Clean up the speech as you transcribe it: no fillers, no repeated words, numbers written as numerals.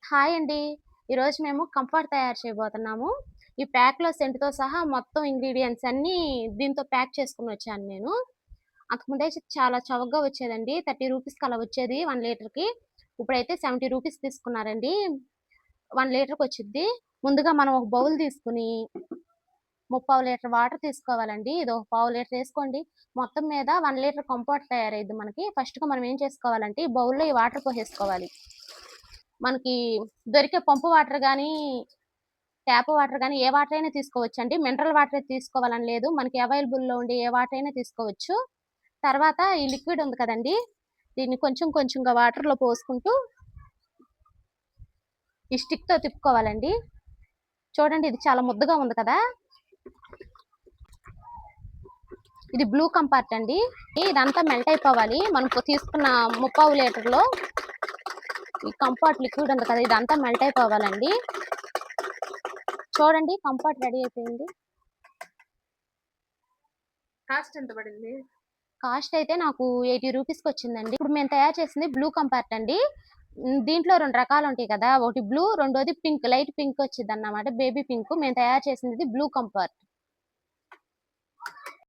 Hi అండి. ఈరోజు మేము కంఫర్ట్ తయారు చేయబోతున్నాము. ఈ ప్యాక్‌లో సెంట్‌తో సహా మొత్తం ఇంగ్రీడియెంట్స్ అన్నీ దీంతో ప్యాక్ చేసుకొనొచ్చాను నేను. అంతకుముందైతే చాలా చవకగా వచ్చేదండి. 30 రూపీస్‌కి అలా వచ్చేది 1 లీటర్‌కి. ఇప్పుడైతే 70 రూపీస్ తీసుకున్నారండి. 1 లీటర్‌కొచ్చిద్ది. ముందుగా మనం ఒక బౌల్ తీసుకొని, ముప్పావు లీటర్ వాటర్ తీసుకోవాలండి. ఇది ఒక పావు లీటర్ ఏసుకోండి. మొత్తం మీద 1 లీటర్ కంఫర్ట్ తయారైద్ది మనకి. ఫస్ట్‌గా మనం ఏం చేసుకోవాలంటే, ఈ బౌల్‌లో ఈ వాటర్ పోసేసుకోవాలి. మనకి దొరికే పంపు వాటర్ గానీ, ట్యాప్ వాటర్ గానీ, ఏ వాటర్ అయినా తీసుకోవచ్చండి. మినరల్ వాటరే తీసుకోవాలని లేదు. మనకి అవైలబుల్‌లో ఉండే ఏ వాటర్ అయినా తీసుకోవచ్చు. తర్వాత ఈ లిక్విడ్ ఉంది కదండీ! దీన్ని కొంచెం కొంచెంగా వాటర్‌లో పోసుకుంటూ ఈ స్టిక్‌తో తిప్పుకోవాలండి. చూడండి ఇది చాలా ముద్దగా ఉంది కదా! ఇది బ్లూ కంపార్ట్ అండి. ఇదంతా మెల్ట్ అయిపోవాలి. మనం తీసుకున్న ముప్పావు లీటర్‌లో ఈ కంఫర్ట్ లిక్విడ్ ఉంది కదా! ఇదంతా మెల్ట్ అయిపోవాలండి. చూడండి కంఫర్ట్ రెడీ అయిపోయింది. కాస్ట్ ఎంత పడింది? కాస్ట్ అయితే నాకు 80 రూపీస్‌కొచ్చిందండి. ఇప్పుడు మేము తయారు చేసింది బ్లూ కంపార్ట్ అండి. దీంట్లో 2 రకాలుంటాయి కదా! ఒకటి బ్లూ, రెండోది పింక్, లైట్ పింక్ వచ్చిద్దన్నమాట. Baby pink. మేము తయారు చేసింది బ్లూ కంపార్ట్.